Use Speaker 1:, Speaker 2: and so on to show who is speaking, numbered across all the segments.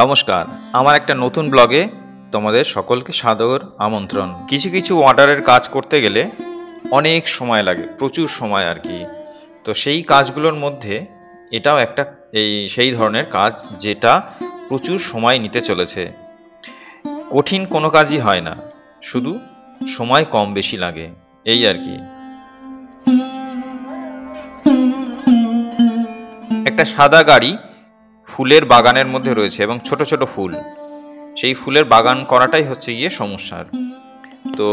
Speaker 1: নমস্কার, আমার একটা নতুন ব্লগে তোমাদের সকলকে সাদর আমন্ত্রণ। কিছু কিছু অর্ডারের কাজ করতে গেলে অনেক সময় লাগে, প্রচুর সময় আর কি। তো সেই কাজগুলোর মধ্যে এটাও একটা সেই ধরনের কাজ যেটা প্রচুর সময় নিতে চলেছে। কঠিন কোনো কাজই হয় না, শুধু সময় কম বেশি লাগে, এই আর কি। একটা সাদা গাড়ি ফুলের বাগানের মধ্যে রয়েছে এবং ছোট ছোট ফুল, সেই ফুলের বাগান করাটাই হচ্ছে গিয়ে সমস্যার। তো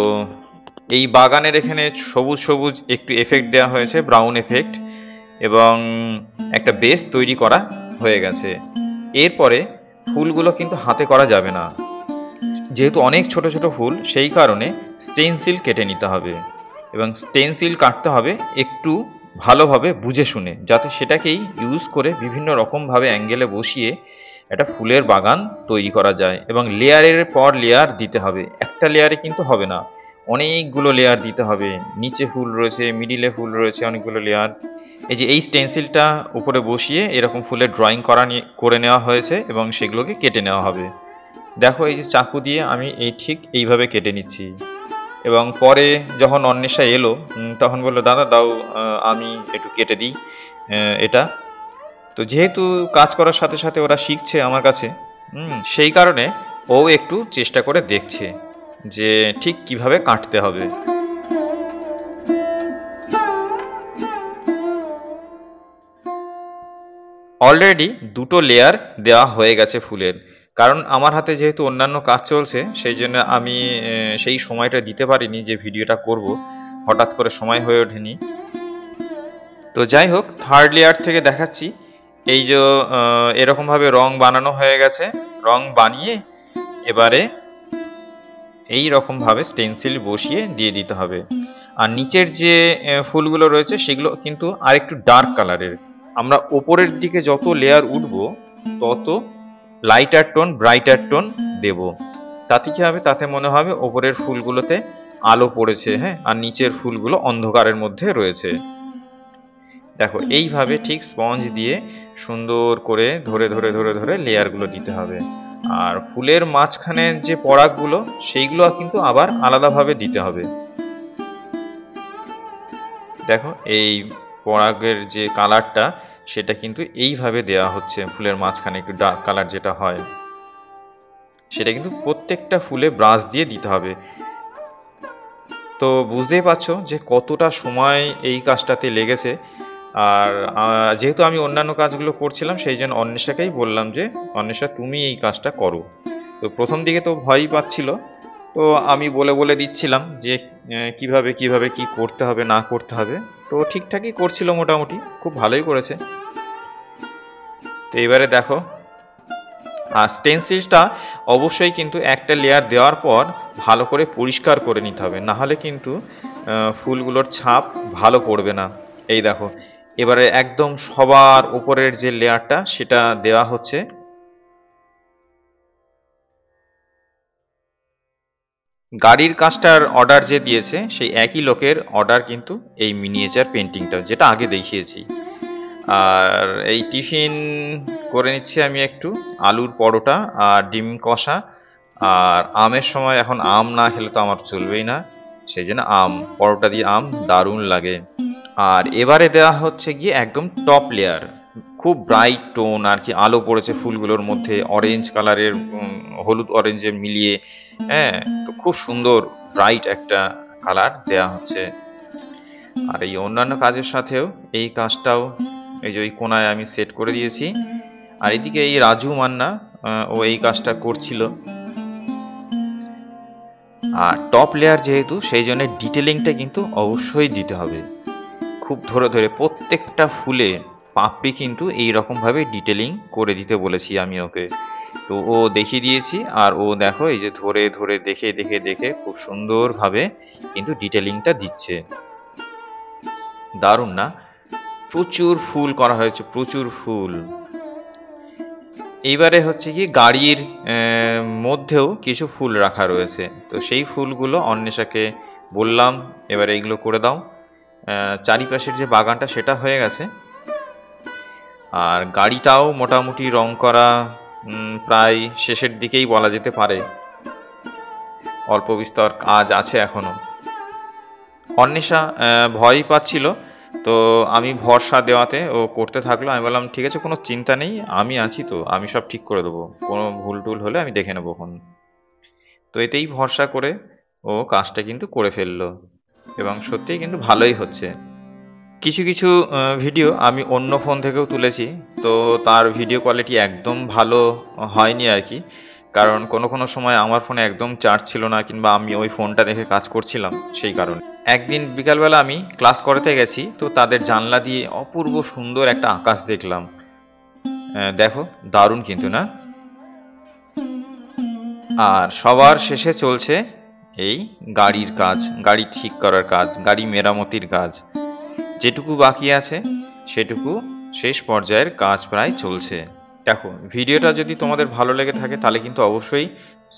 Speaker 1: এই বাগানের এখানে সবুজ সবুজ একটু এফেক্ট দেওয়া হয়েছে, ব্রাউন এফেক্ট, এবং একটা বেস তৈরি করা হয়ে গেছে। এরপরে ফুলগুলো কিন্তু হাতে করা যাবে না, যেহেতু অনেক ছোট ছোট ফুল, সেই কারণে স্টেনসিল কেটে নিতে হবে। এবং স্টেনসিল কাটতে হবে একটু ভালোভাবে বুঝে শুনে, যাতে সেটাকেই ইউজ করে বিভিন্ন রকমভাবে অ্যাঙ্গেলে বসিয়ে একটা ফুলের বাগান তৈরি করা যায়। এবং লেয়ারের পর লেয়ার দিতে হবে, একটা লেয়ারে কিন্তু হবে না, অনেকগুলো লেয়ার দিতে হবে। নিচে ফুল রয়েছে, মিডিলে ফুল রয়েছে, অনেকগুলো লেয়ার। এই যে এই স্টেনসিলটা উপরে বসিয়ে এরকম ফুলের ড্রয়িং করে নেওয়া হয়েছে এবং সেগুলোকে কেটে নেওয়া হবে। দেখো, এই যে চাকু দিয়ে আমি ঠিক এইভাবে কেটে নিচ্ছি। এবং পরে যখন অন্বেষা এলো, তখন বললো, দাদা দাও, আমি একটু কেটে দিই এটা। তো যেহেতু কাজ করার সাথে সাথে ওরা শিখছে আমার কাছে, সেই কারণে ও একটু চেষ্টা করে দেখছে যে ঠিক কিভাবে কাটতে হবে। অলরেডি দুটো লেয়ার দেওয়া হয়ে গেছে ফুলের, কারণ আমার হাতে যেহেতু অন্যান্য কাজ চলছে, সেই জন্য আমি সেই সময়টা দিতে পারিনি যে ভিডিওটা করব, হঠাৎ করে সময় হয়ে ওঠেনি। তো যাই হোক, থার্ড লেয়ার থেকে দেখাচ্ছি। এই যে এরকমভাবে রং বানানো হয়ে গেছে, রং বানিয়ে এবারে এই রকমভাবে স্টেনসিল বসিয়ে দিয়ে দিতে হবে। আর নিচের যে ফুলগুলো রয়েছে সেগুলো কিন্তু আরেকটু ডার্ক কালারের। আমরা ওপরের দিকে যত লেয়ার উঠবো তত লাইটার টোন, ব্রাইটার টোন দেব। তাতে কি হবে, তাতে মনে হবে ওপরের ফুলগুলোতে আলো পড়েছে, হ্যাঁ, আর নিচের ফুলগুলো অন্ধকারের মধ্যে রয়েছে। দেখো, এইভাবে ঠিক স্পঞ্জ দিয়ে সুন্দর করে ধরে ধরে ধরে ধরে লেয়ারগুলো দিতে হবে। আর ফুলের মাঝখানে যে পরাগগুলো, সেইগুলো কিন্তু আবার আলাদাভাবে দিতে হবে। দেখো, এই পরাগের যে কালারটা, সেটা কিন্তু এইভাবে দেওয়া হচ্ছে। ফুলের মাঝখানে একটু ডার্ক কালার যেটা হয়, সেটা কিন্তু প্রত্যেকটা ফুলে ব্রাশ দিয়ে দিতে হবে। তো বুঝতেই পারছো যে কতটা সময় এই কাজটাতে লেগেছে। আর যেহেতু আমি অন্যান্য কাজগুলো করছিলাম, সেই জন্য অন্বেষাকেই বললাম যে, অন্বেষা তুমি এই কাজটা করো। তো প্রথম দিকে তো ভয়ই পাচ্ছিল, তো আমি বলে বলে দিচ্ছিলাম যে কিভাবে কিভাবে কি করতে হবে না করতে হবে। তো ঠিকঠাকই করছিল, মোটামুটি খুব ভালোই করেছে। তো এবারে দেখো, আর স্টেনসিলটা অবশ্যই কিন্তু একটা লেয়ার দেওয়ার পর ভালো করে পরিষ্কার করে নিতে হবে, না হলে কিন্তু ফুলগুলোর ছাপ ভালো পড়বে না। এই দেখো, এবারে একদম সবার উপরের যে লেয়ারটা সেটা দেওয়া হচ্ছে। গাড়ির কাজটার অর্ডার যে দিয়েছে, সেই একই লোকের অর্ডার কিন্তু এই মিনিয়েচার পেন্টিংটা, যেটা আগে দেখিয়েছি। আর এই টিফিন করে নিচ্ছি আমি একটু আলুর পরোটা আর ডিম কষা। আর আমের সময় এখন আম না খেলে তো আমার চলবেই না, সেই জন্য আম, পরোটা দিয়ে আম দারুণ লাগে। আর এবারে দেওয়া হচ্ছে গিয়ে একদম টপ লেয়ার, খুব ব্রাইট টোন আর কি, আলো পড়েছে ফুলগুলোর মধ্যে, অরেঞ্জ কালারের, হলুদ অরেঞ্জের মিলিয়ে, হ্যাঁ, তো খুব সুন্দর ব্রাইট একটা কালার দেওয়া হচ্ছে। আর এই অন্যান্য কাজের সাথেও এই কাজটাও, এই যে ওই কোনায় আমি সেট করে দিয়েছি। আর এদিকে এই রাজু মান্না, ও এই কাজটা করছিল। আর টপ লেয়ার যেহেতু, সেই জন্য ডিটেলিংটা কিন্তু অবশ্যই দিতে হবে, খুব ধরে ধরে প্রত্যেকটা ফুলে পাপড়ি কিন্তু এই রকম ভাবে ডিটেলিং করে দিতে বলেছি আমি ওকে। তো ও দেখিয়ে দিয়েছি, আর ও দেখো এই যে ধরে ধরে দেখে দেখে দেখে খুব সুন্দরভাবে কিন্তু ডিটেলিংটা দিচ্ছে। দারুণ না? প্রচুর ফুল করা হয়েছে, প্রচুর ফুল। এইবারে হচ্ছে কি, গাড়ির মধ্যেও কিছু ফুল রাখা রয়েছে, তো সেই ফুলগুলো অন্বেষাকে বললাম এবারে এইগুলো করে দাও। চারিপাশের যে বাগানটা সেটা হয়ে গেছে, আর গাড়িটাও মোটামুটি রং করা প্রায় শেষের দিকেই বলা যেতে পারে, অল্প বিস্তর কাজ আছে এখনো। অন্বেষা ভয়ই পাচ্ছিল, তো আমি ভরসা দেওয়াতে ও করতে থাকলো। আমি বললাম ঠিক আছে, কোনো চিন্তা নেই, আমি আছি তো, আমি সব ঠিক করে দেবো, কোনো ভুল টুল হলে আমি দেখে নেবো এখন। তো এতেই ভরসা করে ও কাজটা কিন্তু করে ফেললো, এবং সত্যিই কিন্তু ভালোই হচ্ছে। কিছু কিছু ভিডিও আমি অন্য ফোন থেকেও তুলেছি, তো তার ভিডিও কোয়ালিটি একদম ভালো হয়নি আর কি, কারণ কোনো কোনো সময় আমার ফোনে একদম চার্জ ছিল না, কিংবা আমি ওই ফোনটা দেখে কাজ করছিলাম, সেই কারণে। একদিন বিকালবেলা আমি ক্লাস করাতে গেছি, তো তাদের জানলা দিয়ে অপূর্ব সুন্দর একটা আকাশ দেখলাম। দেখো, দারুণ কিন্তু না? আর সবার শেষে চলছে এই গাড়ির কাজ, গাড়ি ঠিক করার কাজ, গাড়ি মেরামতির কাজ। যেটুকু বাকি আছে সেটুকু শেষ পর্যায়ের কাজ প্রায় চলছে। দেখো, ভিডিওটা যদি তোমাদের ভালো লেগে থাকে তাহলে কিন্তু অবশ্যই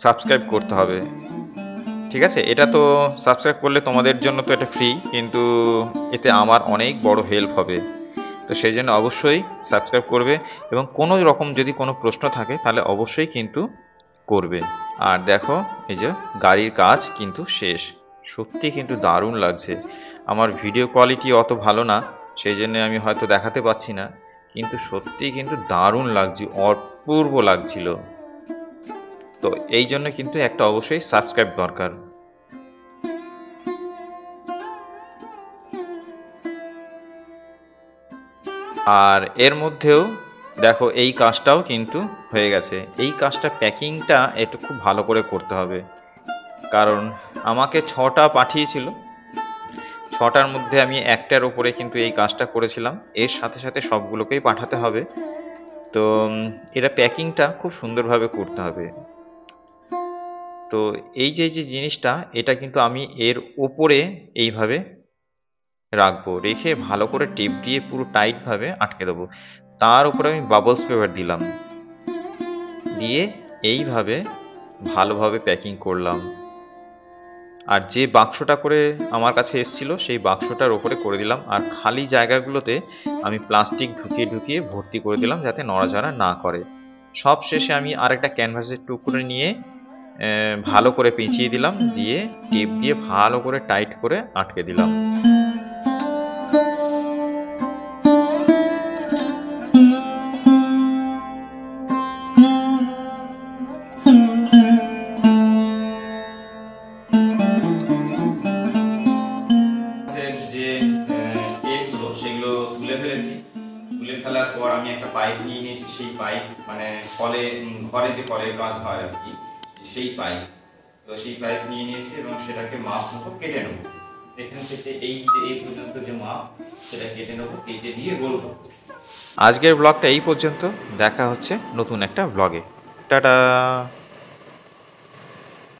Speaker 1: সাবস্ক্রাইব করতে হবে, ঠিক আছে? এটা তো সাবস্ক্রাইব করলে তোমাদের জন্য তো এটা ফ্রি, কিন্তু এতে আমার অনেক বড় হেল্প হবে। তো সেই জন্য অবশ্যই সাবস্ক্রাইব করবে, এবং কোনো রকম যদি কোনো প্রশ্ন থাকে তাহলে অবশ্যই কিন্তু করবে। আর দেখো, এই যে গাড়ির কাজ কিন্তু শেষ। সত্যি কিন্তু দারুণ লাগছে। আমার ভিডিও কোয়ালিটি অত ভালো না, সেই জন্য আমি হয়তো দেখাতে পাচ্ছি না, কিন্তু সত্যি কিন্তু দারুণ লাগছে, অপূর্ব লাগছিল। তো এই জন্য কিন্তু একটা অবশ্যই সাবস্ক্রাইব দরকার। আর এর মধ্যেও দেখো, এই কাজটাও কিন্তু হয়ে গেছে। এই কাজটা প্যাকিংটা একটু খুব ভালো করে করতে হবে, কারণ আমাকে 6টা পাঠিয়েছিল, 6টার মধ্যে আমি একটার উপরে কিন্তু এই কাজটা করেছিলাম। এর সাথে সাথে সবগুলোকেই পাঠাতে হবে, তো এটা প্যাকিংটা খুব সুন্দরভাবে করতে হবে। তো এই যে জিনিসটা, এটা কিন্তু আমি এর ওপরে এইভাবে রাখবো, রেখে ভালো করে টেপ দিয়ে পুরো টাইটভাবে আটকে দেবো। তার উপরে আমি বাবলস পেপার দিলাম, দিয়ে এইভাবে ভালোভাবে প্যাকিং করলাম। আর যে বাক্সটা করে আমার কাছে এসেছিল সেই বাক্সটার ওপরে করে দিলাম, আর খালি জায়গাগুলোতে আমি প্লাস্টিক ঢুকিয়ে ঢুকিয়ে ভর্তি করে দিলাম, যাতে নড়াচড়া না করে। সব শেষে আমি আরেকটা ক্যানভাসের টুকরো নিয়ে ভালো করে পেঁচিয়ে দিলাম, দিয়ে টেপ দিয়ে ভালো করে টাইট করে আটকে দিলাম। ফেলার পর আমি একটা পাইপ নিয়ে নিয়েছি, সেই পাইপ মানে ঘরে যে কলের কাজ হয় আর কি, সেই পাইপ। তো সেই পাইপ নিয়ে নিয়েছি এবং সেটাকে মাপ মতো কেটে নেবো। এখান থেকে এই পর্যন্ত যে মাপ, সেটা কেটে নেবো, কেটে দিয়ে রোল করবো। আজকের ব্লগটা এই পর্যন্ত, দেখা হচ্ছে নতুন একটা ব্লগে। টাটা।